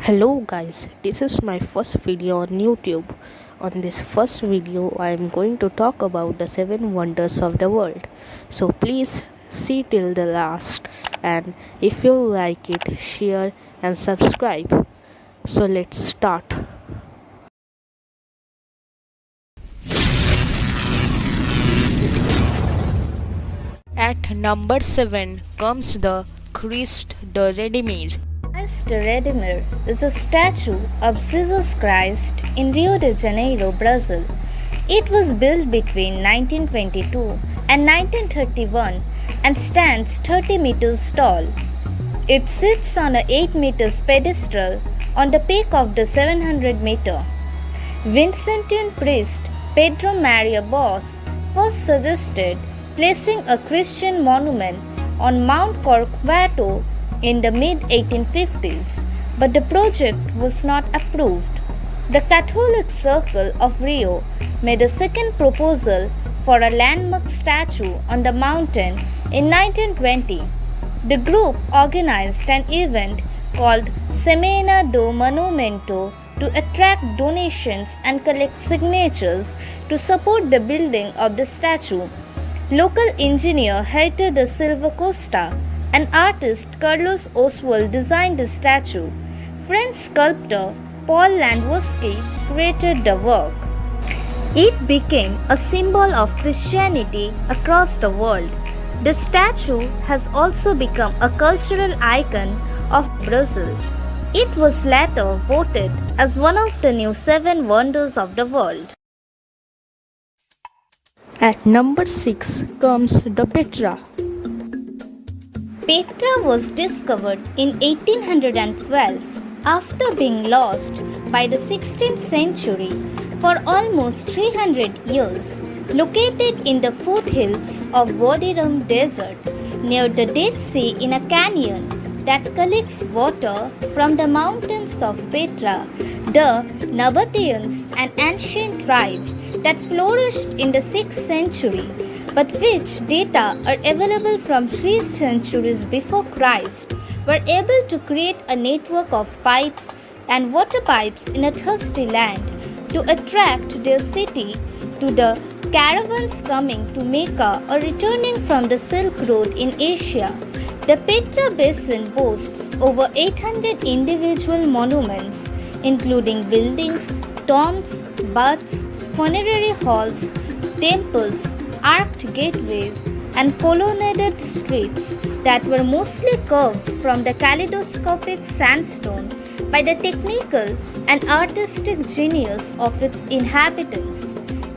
Hello guys, this is my first video on YouTube. On this first video, I am going to talk about the 7 wonders of the world. So please see till the last, and if you like it, share and subscribe. So let's start. At number 7 comes the Christ the Redeemer. Christ the Redeemer is a statue of Jesus Christ in Rio de Janeiro, Brazil. It was built between 1922 and 1931 and stands 30 meters tall. It sits on a 8 meters pedestal on the peak of the 700-meter. Vincentian priest Pedro Maria Bosch first suggested placing a Christian monument on Mount Corcovado in the mid-1850s, but the project was not approved. The Catholic Circle of Rio made a second proposal for a landmark statue on the mountain in 1920. The group organized an event called Semana do Monumento to attract donations and collect signatures to support the building of the statue. Local engineer Heitor da Silva Costa and artist Carlos Oswald designed the statue. French sculptor Paul Landowski created the work. It became a symbol of Christianity across the world. The statue has also become a cultural icon of Brazil. It was later voted as one of the new 7 wonders of the world. At number 6 comes the Petra. Petra was discovered in 1812 after being lost by the 16th century for almost 300 years. Located in the foothills of Vodiram Desert near the Dead Sea in a canyon that collects water from the mountains of Petra, the Nabateans, an ancient tribe that flourished in the 6th century, but which data are available from 3 centuries before Christ, were able to create a network of pipes and water pipes in a thirsty land to attract their city to the caravans coming to Mecca or returning from the Silk Road in Asia. The Petra Basin boasts over 800 individual monuments, including buildings, tombs, baths, funerary halls, temples, arched gateways, and colonnaded streets that were mostly carved from the kaleidoscopic sandstone by the technical and artistic genius of its inhabitants.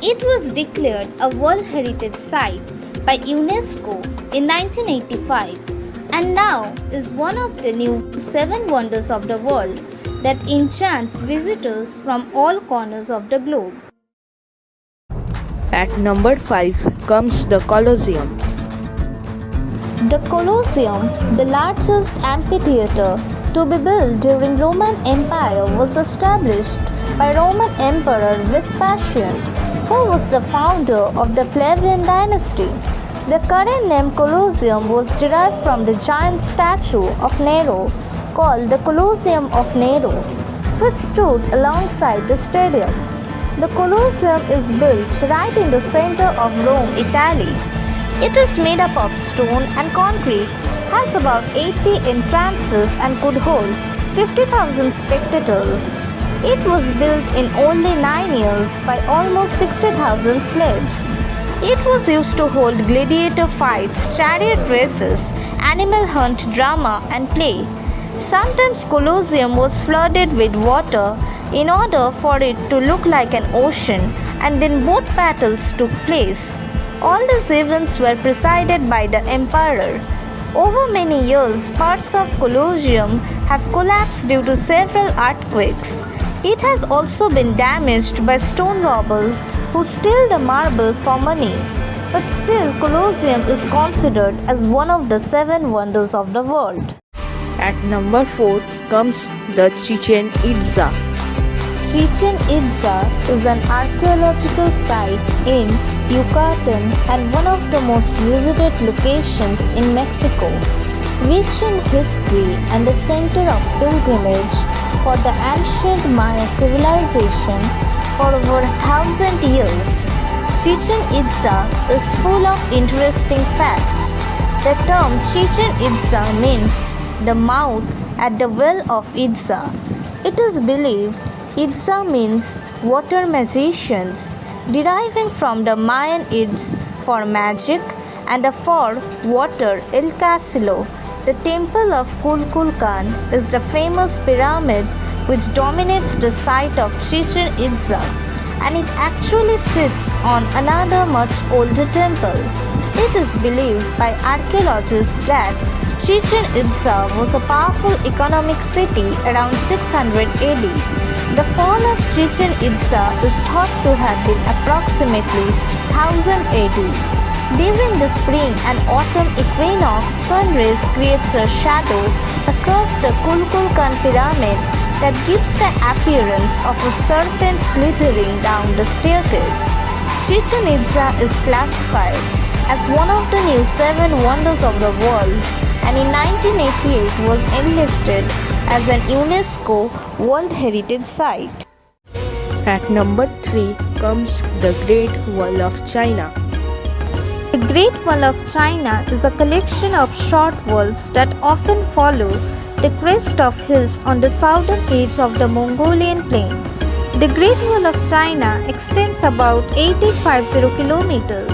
It was declared a World Heritage Site by UNESCO in 1985 and now is one of the new 7 wonders of the world that enchants visitors from all corners of the globe. At number 5 comes the Colosseum. The Colosseum, the largest amphitheater to be built during Roman Empire, was established by Roman Emperor Vespasian, who was the founder of the Flavian dynasty. The current name Colosseum was derived from the giant statue of Nero called the Colosseum of Nero, which stood alongside the stadium. The Colosseum is built right in the center of Rome, Italy. It is made up of stone and concrete, has about 80 entrances and could hold 50,000 spectators. It was built in only 9 years by almost 60,000 slaves. It was used to hold gladiator fights, chariot races, animal hunt, drama, and play. Sometimes Colosseum was flooded with water in order for it to look like an ocean, and then boat battles took place. All these events were presided by the emperor. Over many years, parts of Colosseum have collapsed due to several earthquakes. It has also been damaged by stone robbers who steal the marble for money. But still, Colosseum is considered as one of the 7 wonders of the world. At number 4 comes the Chichen Itza. Chichen Itza is an archaeological site in Yucatan and one of the most visited locations in Mexico. Rich in history and the center of pilgrimage, for the ancient Maya civilization for over 1,000 years. Chichen Itza is full of interesting facts. The term Chichen Itza means the mouth at the well of Itza. It is believed Itza means water magicians, deriving from the Mayan Itz for magic and for water El Castillo. The temple of Kulkulkan is the famous pyramid which dominates the site of Chichen Itza, and it actually sits on another much older temple. It is believed by archaeologists that Chichen Itza was a powerful economic city around 600 AD. The fall of Chichen Itza is thought to have been approximately 1000 AD. During the spring and autumn equinox, sun rays creates a shadow across the Kulkulkan pyramid that gives the appearance of a serpent slithering down the staircase. Chichen Itza is classified as one of the new 7 wonders of the world, and in 1988 was enlisted as an UNESCO World Heritage Site. At number 3 comes the Great Wall of China. The Great Wall of China is a collection of short walls that often follow the crest of hills on the southern edge of the Mongolian plain. The Great Wall of China extends about 850 kilometers.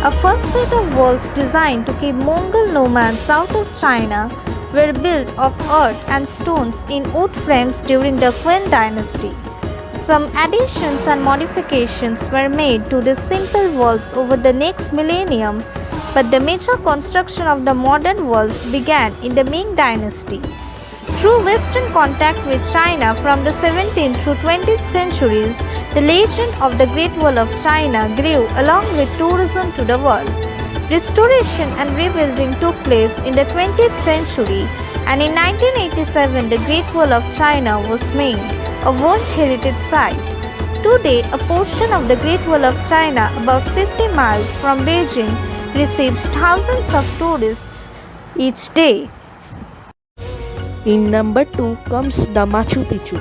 A first set of walls designed to keep Mongol nomads out of China were built of earth and stones in wood frames during the Qin dynasty. Some additions and modifications were made to these simple walls over the next millennium, but the major construction of the modern walls began in the Ming dynasty. Through Western contact with China from the 17th through 20th centuries, the legend of the Great Wall of China grew along with tourism to the world. Restoration and rebuilding took place in the 20th century, and in 1987 the Great Wall of China was made a World Heritage Site. Today, a portion of the Great Wall of China, about 50 miles from Beijing, receives thousands of tourists each day. In number 2 comes the Machu Picchu.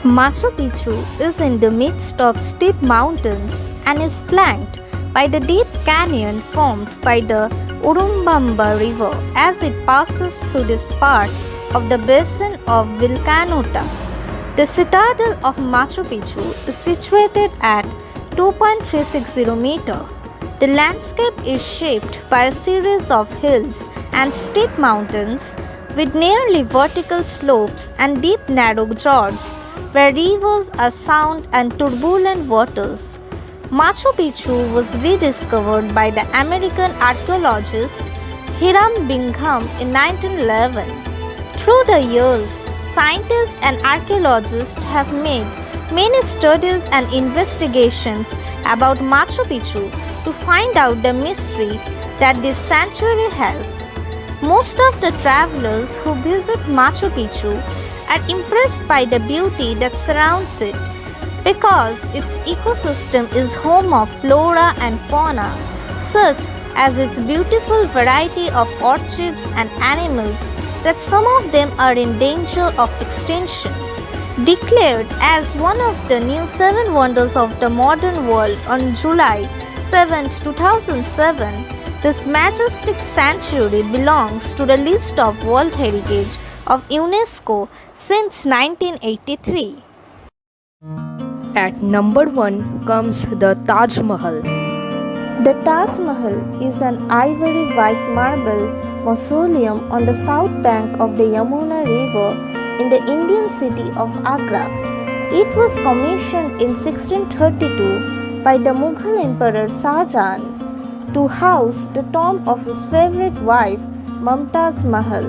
Machu Picchu is in the midst of steep mountains and is flanked by the deep canyon formed by the Urubamba River as it passes through this part of the basin of Vilcanota. The citadel of Machu Picchu is situated at 2.360 meters. The landscape is shaped by a series of hills and steep mountains with nearly vertical slopes and deep narrow gorges where rivers are sound and turbulent waters. Machu Picchu was rediscovered by the American archaeologist Hiram Bingham in 1911. Through the years, scientists and archaeologists have made many studies and investigations about Machu Picchu to find out the mystery that this sanctuary has. Most of the travelers who visit Machu Picchu are impressed by the beauty that surrounds it because its ecosystem is home of flora and fauna, such as its beautiful variety of orchids and animals that some of them are in danger of extinction. Declared as one of the new 7 wonders of the modern world on July 7, 2007, this majestic sanctuary belongs to the list of World Heritage of UNESCO since 1983. At number 1 comes the Taj Mahal. The Taj Mahal is an ivory white marble mausoleum on the south bank of the Yamuna River in the Indian city of Agra. It was commissioned in 1632 by the Mughal Emperor Shah Jahan to house the tomb of his favorite wife Mumtaz Mahal.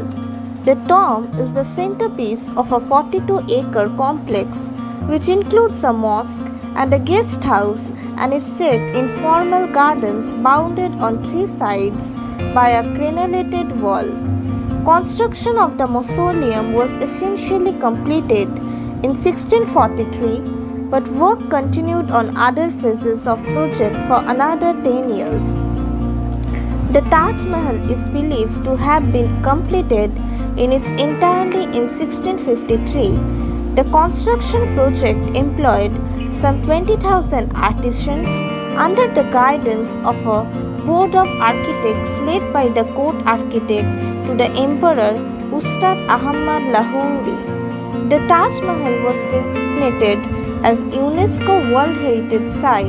The tomb is the centerpiece of a 42-acre complex which includes a mosque and a guest house and is set in formal gardens bounded on 3 sides by a crenellated wall. Construction of the mausoleum was essentially completed in 1643, but work continued on other phases of project for another 10 years. The Taj Mahal is believed to have been completed in its entirety in 1653. The construction project employed some 20,000 artisans under the guidance of a board of architects led by the court architect to the Emperor Ustad Ahmad Lahori. The Taj Mahal was designated as UNESCO World Heritage Site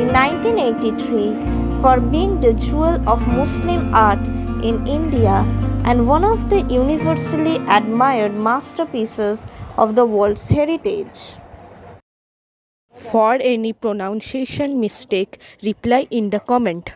in 1983 for being the jewel of Muslim art in India and one of the universally admired masterpieces of the world's heritage. For any pronunciation mistake, reply in the comment.